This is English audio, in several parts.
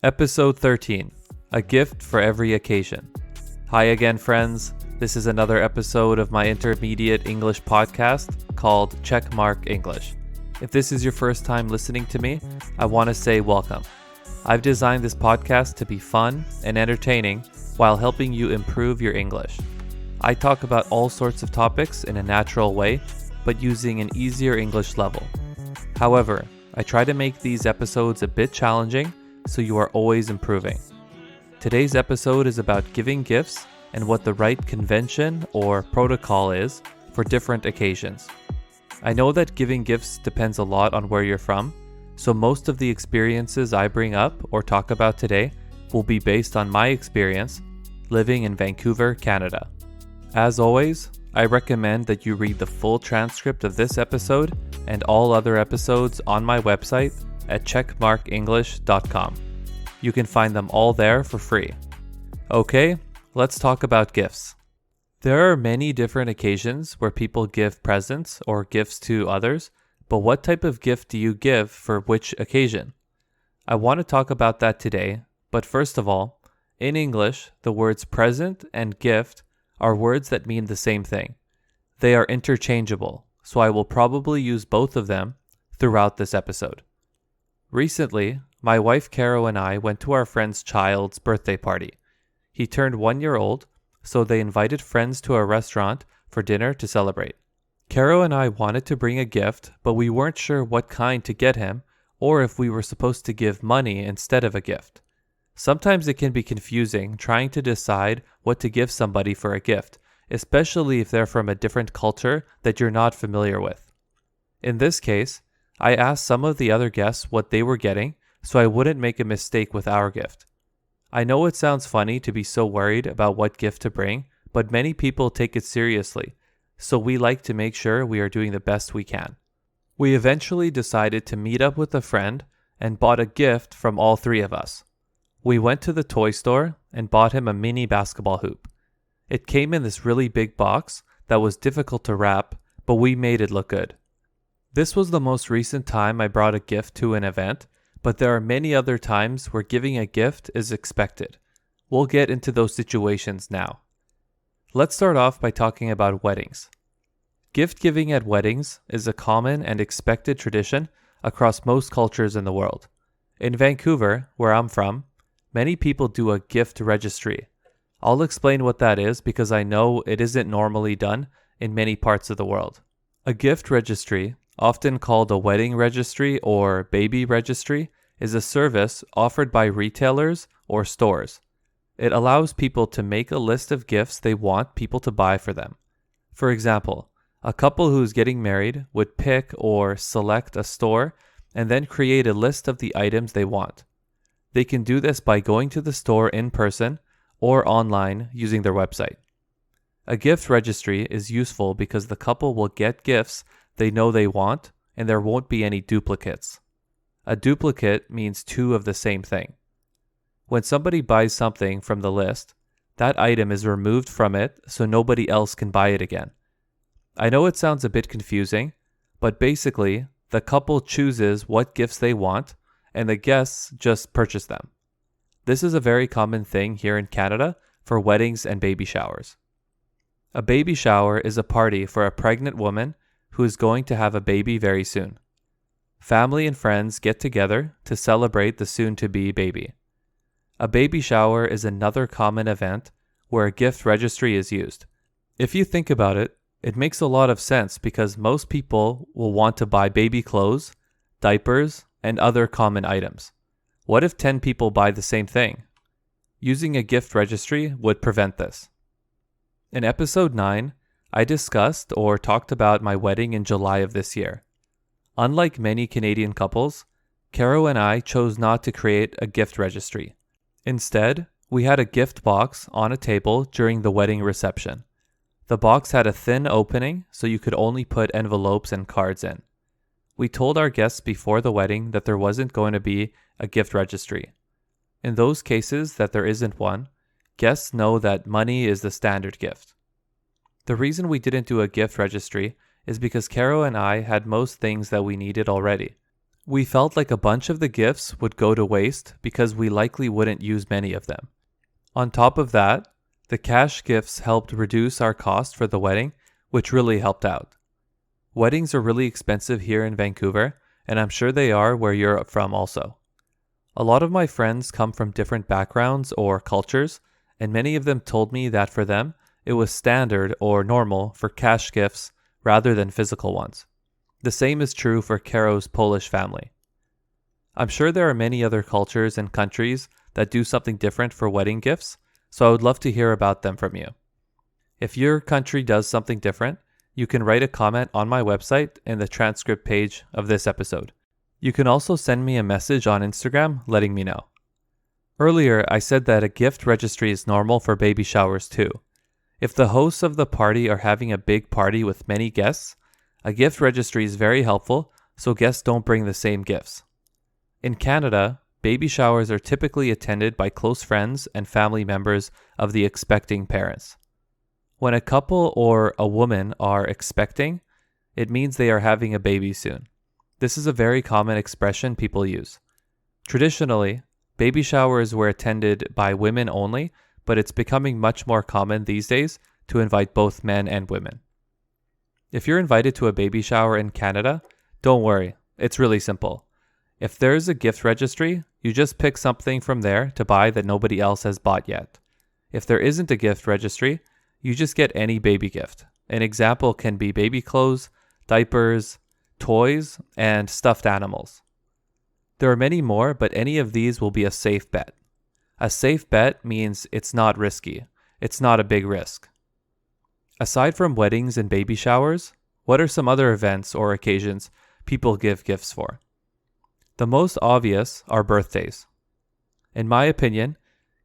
Episode 13, A Gift for Every Occasion. Hi again, friends. This is another episode of my intermediate English podcast called CheckMark English. If this is your first time listening to me, I want to say welcome. I've designed this podcast to be fun and entertaining while helping you improve your English. I talk about all sorts of topics in a natural way, but using an easier English level. However, I try to make these episodes a bit challenging so you are always improving. Today's episode is about giving gifts and what the right convention or protocol is for different occasions. I know that giving gifts depends a lot on where you're from, so most of the experiences I bring up or talk about today will be based on my experience living in Vancouver, Canada. As always, I recommend that you read the full transcript of this episode and all other episodes on my website at checkmarkenglish.com. You can find them all there for free. Okay, let's talk about gifts. There are many different occasions where people give presents or gifts to others, but what type of gift do you give for which occasion? I want to talk about that today, but first of all, in English, the words present and gift are words that mean the same thing. They are interchangeable, so I will probably use both of them throughout this episode. Recently, my wife Caro and I went to our friend's child's birthday party. He turned 1 year old, so they invited friends to a restaurant for dinner to celebrate. Caro and I wanted to bring a gift, but we weren't sure what kind to get him, or if we were supposed to give money instead of a gift. Sometimes it can be confusing trying to decide what to give somebody for a gift, especially if they're from a different culture that you're not familiar with. In this case, I asked some of the other guests what they were getting so I wouldn't make a mistake with our gift. I know it sounds funny to be so worried about what gift to bring, but many people take it seriously, so we like to make sure we are doing the best we can. We eventually decided to meet up with a friend and bought a gift from all three of us. We went to the toy store and bought him a mini basketball hoop. It came in this really big box that was difficult to wrap, but we made it look good. This was the most recent time I brought a gift to an event, but there are many other times where giving a gift is expected. We'll get into those situations now. Let's start off by talking about weddings. Gift giving at weddings is a common and expected tradition across most cultures in the world. In Vancouver, where I'm from, many people do a gift registry. I'll explain what that is because I know it isn't normally done in many parts of the world. A gift registry, often called a wedding registry or baby registry, is a service offered by retailers or stores. It allows people to make a list of gifts they want people to buy for them. For example, a couple who's getting married would pick or select a store and then create a list of the items they want. They can do this by going to the store in person or online using their website. A gift registry is useful because the couple will get gifts they know they want and there won't be any duplicates. A duplicate means two of the same thing. When somebody buys something from the list, that item is removed from it so nobody else can buy it again. I know it sounds a bit confusing, but basically, the couple chooses what gifts they want and the guests just purchase them. This is a very common thing here in Canada for weddings and baby showers. A baby shower is a party for a pregnant woman who is going to have a baby very soon. Family and friends get together to celebrate the soon-to-be baby. A baby shower is another common event where a gift registry is used. If you think about it, it makes a lot of sense because most people will want to buy baby clothes, diapers, and other common items. What if 10 people buy the same thing? Using a gift registry would prevent this. In episode 9, I discussed or talked about my wedding in July of this year. Unlike many Canadian couples, Caro and I chose not to create a gift registry. Instead, we had a gift box on a table during the wedding reception. The box had a thin opening so you could only put envelopes and cards in. We told our guests before the wedding that there wasn't going to be a gift registry. In those cases that there isn't one, guests know that money is the standard gift. The reason we didn't do a gift registry is because Caro and I had most things that we needed already. We felt like a bunch of the gifts would go to waste because we likely wouldn't use many of them. On top of that, the cash gifts helped reduce our cost for the wedding, which really helped out. Weddings are really expensive here in Vancouver, and I'm sure they are where you're from also. A lot of my friends come from different backgrounds or cultures, and many of them told me that for them, it was standard or normal for cash gifts rather than physical ones. The same is true for Caro's Polish family. I'm sure there are many other cultures and countries that do something different for wedding gifts, so I would love to hear about them from you. If your country does something different, you can write a comment on my website in the transcript page of this episode. You can also send me a message on Instagram letting me know. Earlier, I said that a gift registry is normal for baby showers too. If the hosts of the party are having a big party with many guests, a gift registry is very helpful so guests don't bring the same gifts. In Canada, baby showers are typically attended by close friends and family members of the expecting parents. When a couple or a woman are expecting, it means they are having a baby soon. This is a very common expression people use. Traditionally, baby showers were attended by women only, but it's becoming much more common these days to invite both men and women. If you're invited to a baby shower in Canada, don't worry, it's really simple. If there's a gift registry, you just pick something from there to buy that nobody else has bought yet. If there isn't a gift registry, you just get any baby gift. An example can be baby clothes, diapers, toys, and stuffed animals. There are many more, but any of these will be a safe bet. A safe bet means it's not risky. It's not a big risk. Aside from weddings and baby showers, what are some other events or occasions people give gifts for? The most obvious are birthdays. In my opinion,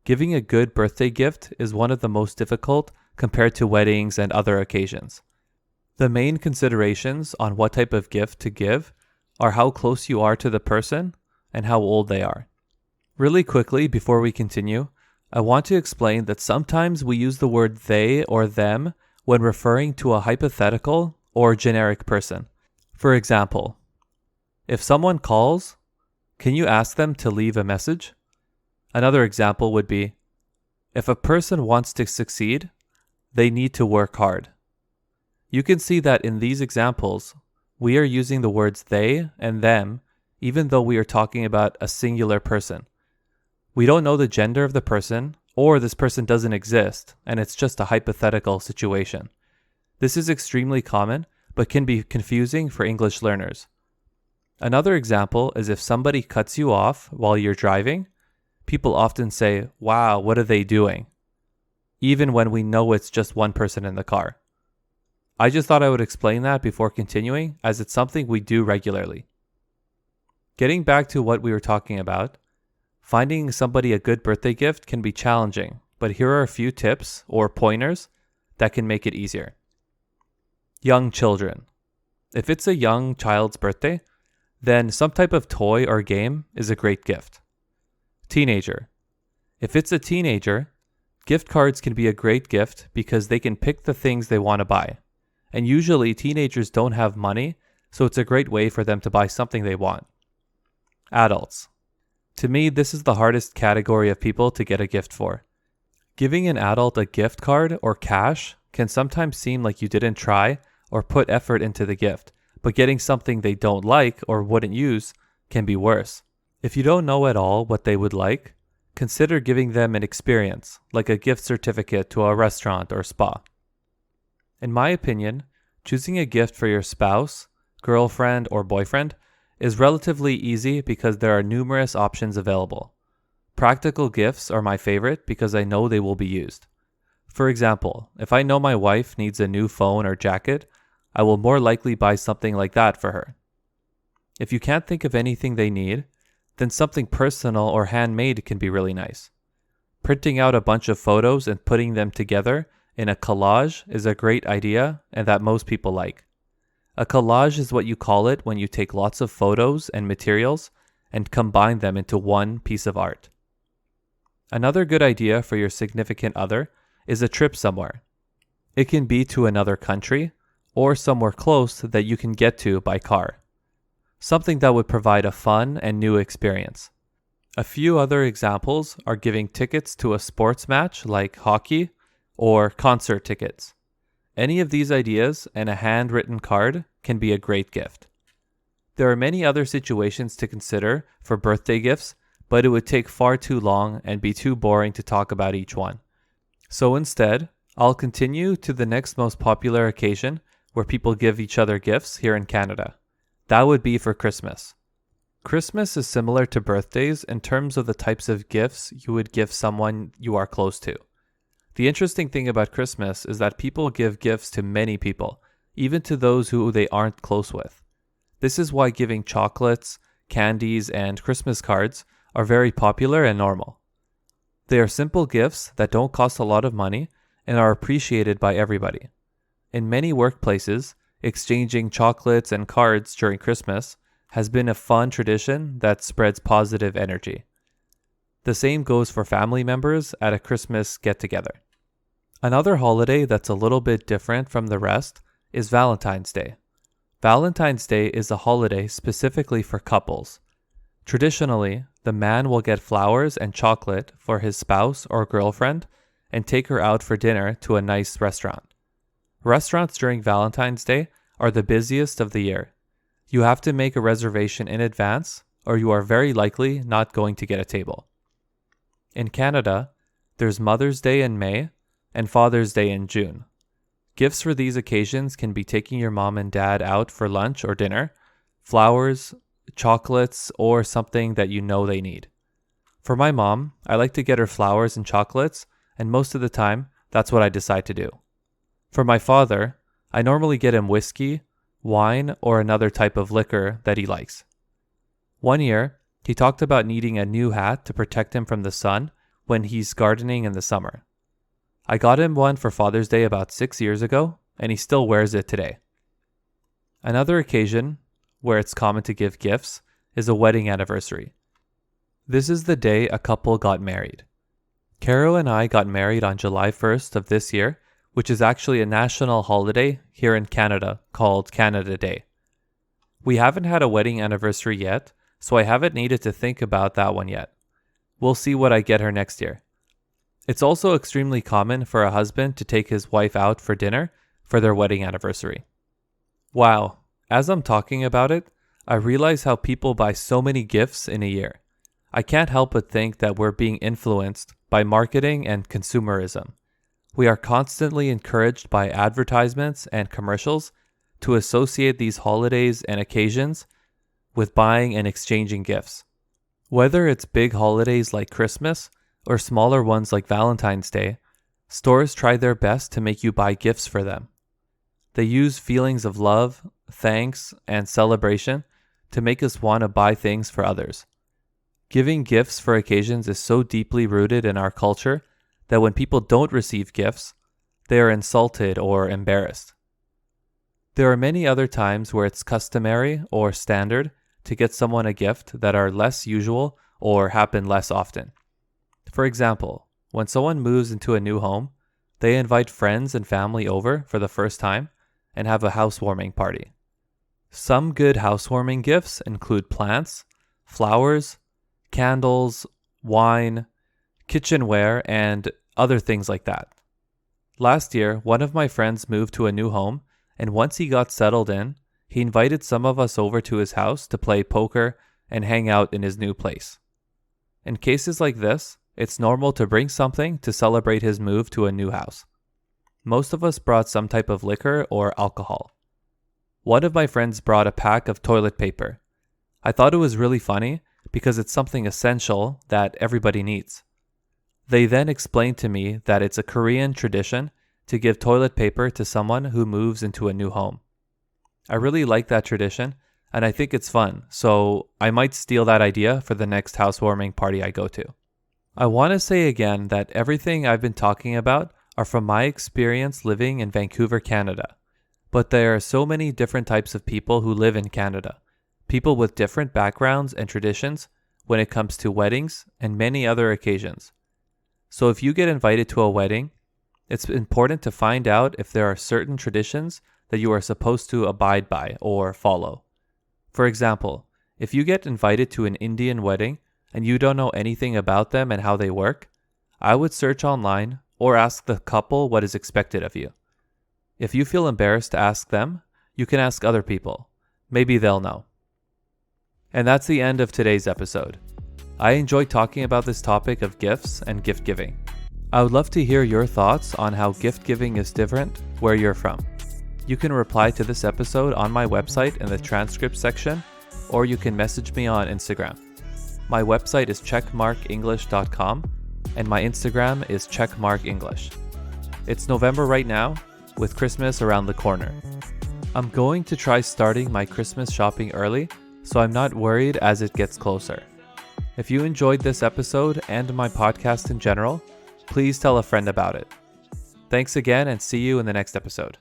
giving a good birthday gift is one of the most difficult compared to weddings and other occasions. The main considerations on what type of gift to give are how close you are to the person and how old they are. Really quickly, before we continue, I want to explain that sometimes we use the word they or them when referring to a hypothetical or generic person. For example, if someone calls, can you ask them to leave a message? Another example would be, if a person wants to succeed, they need to work hard. You can see that in these examples, we are using the words they and them, even though we are talking about a singular person. We don't know the gender of the person, or this person doesn't exist, and it's just a hypothetical situation. This is extremely common, but can be confusing for English learners. Another example is if somebody cuts you off while you're driving, people often say, "Wow, what are they doing?" Even when we know it's just one person in the car. I just thought I would explain that before continuing, as it's something we do regularly. Getting back to what we were talking about, finding somebody a good birthday gift can be challenging, but here are a few tips or pointers that can make it easier. Young children. If it's a young child's birthday, then some type of toy or game is a great gift. Teenager. If it's a teenager, gift cards can be a great gift because they can pick the things they want to buy. And usually teenagers don't have money, so it's a great way for them to buy something they want. Adults. To me, this is the hardest category of people to get a gift for. Giving an adult a gift card or cash can sometimes seem like you didn't try or put effort into the gift, but getting something they don't like or wouldn't use can be worse. If you don't know at all what they would like, consider giving them an experience, like a gift certificate to a restaurant or spa. In my opinion, choosing a gift for your spouse, girlfriend, or boyfriend is relatively easy because there are numerous options available. Practical gifts are my favorite because I know they will be used. For example, if I know my wife needs a new phone or jacket, I will more likely buy something like that for her. If you can't think of anything they need, then something personal or handmade can be really nice. Printing out a bunch of photos and putting them together in a collage is a great idea and that most people like. A collage is what you call it when you take lots of photos and materials and combine them into one piece of art. Another good idea for your significant other is a trip somewhere. It can be to another country or somewhere close that you can get to by car. something that would provide a fun and new experience. A few other examples are giving tickets to a sports match like hockey or concert tickets. Any of these ideas and a handwritten card can be a great gift. There are many other situations to consider for birthday gifts, but it would take far too long and be too boring to talk about each one. So instead, I'll continue to the next most popular occasion where people give each other gifts here in Canada. That would be for Christmas. Christmas is similar to birthdays in terms of the types of gifts you would give someone you are close to. The interesting thing about Christmas is that people give gifts to many people, even to those who they aren't close with. This is why giving chocolates, candies, and Christmas cards are very popular and normal. They are simple gifts that don't cost a lot of money and are appreciated by everybody. In many workplaces, exchanging chocolates and cards during Christmas has been a fun tradition that spreads positive energy. The same goes for family members at a Christmas get-together. Another holiday that's a little bit different from the rest is Valentine's Day. Valentine's Day is a holiday specifically for couples. Traditionally, the man will get flowers and chocolate for his spouse or girlfriend and take her out for dinner to a nice restaurant. Restaurants during Valentine's Day are the busiest of the year. You have to make a reservation in advance, or you are very likely not going to get a table. In Canada, there's Mother's Day in May and Father's Day in June. Gifts for these occasions can be taking your mom and dad out for lunch or dinner, flowers, chocolates, or something that you know they need. For my mom, I like to get her flowers and chocolates, and most of the time, that's what I decide to do. For my father, I normally get him whiskey, wine, or another type of liquor that he likes. One year, he talked about needing a new hat to protect him from the sun when he's gardening in the summer. I got him one for Father's Day about 6 years ago, and he still wears it today. Another occasion where it's common to give gifts is a wedding anniversary. This is the day a couple got married. Caro and I got married on July 1st of this year, which is actually a national holiday here in Canada called Canada Day. We haven't had a wedding anniversary yet, so I haven't needed to think about that one yet. We'll see what I get her next year. It's also extremely common for a husband to take his wife out for dinner for their wedding anniversary. Wow, as I'm talking about it, I realize how people buy so many gifts in a year. I can't help but think that we're being influenced by marketing and consumerism. We are constantly encouraged by advertisements and commercials to associate these holidays and occasions with buying and exchanging gifts. Whether it's big holidays like Christmas or smaller ones like Valentine's Day, stores try their best to make you buy gifts for them. They use feelings of love, thanks, and celebration to make us want to buy things for others. Giving gifts for occasions is so deeply rooted in our culture that when people don't receive gifts, they are insulted or embarrassed. There are many other times where it's customary or standard to get someone a gift that are less usual or happen less often. For example, when someone moves into a new home, they invite friends and family over for the first time and have a housewarming party. Some good housewarming gifts include plants, flowers, candles, wine, kitchenware, and other things like that. Last year, one of my friends moved to a new home, and once he got settled in, he invited some of us over to his house to play poker and hang out in his new place. In cases like this, it's normal to bring something to celebrate his move to a new house. Most of us brought some type of liquor or alcohol. One of my friends brought a pack of toilet paper. I thought it was really funny because it's something essential that everybody needs. They then explained to me that it's a Korean tradition to give toilet paper to someone who moves into a new home. I really like that tradition, and I think it's fun, so I might steal that idea for the next housewarming party I go to. I want to say again that everything I've been talking about are from my experience living in Vancouver, Canada. But there are so many different types of people who live in Canada, people with different backgrounds and traditions when it comes to weddings and many other occasions. So if you get invited to a wedding, it's important to find out if there are certain traditions that you are supposed to abide by or follow. For example, if you get invited to an Indian wedding and you don't know anything about them and how they work, I would search online or ask the couple what is expected of you. If you feel embarrassed to ask them, you can ask other people. Maybe they'll know. And that's the end of today's episode. I enjoyed talking about this topic of gifts and gift giving. I would love to hear your thoughts on how gift giving is different where you're from. You can reply to this episode on my website in the transcript section, or you can message me on Instagram. My website is checkmarkenglish.com, and my Instagram is checkmarkenglish. It's November right now, with Christmas around the corner. I'm going to try starting my Christmas shopping early, so I'm not worried as it gets closer. If you enjoyed this episode and my podcast in general, please tell a friend about it. Thanks again and see you in the next episode.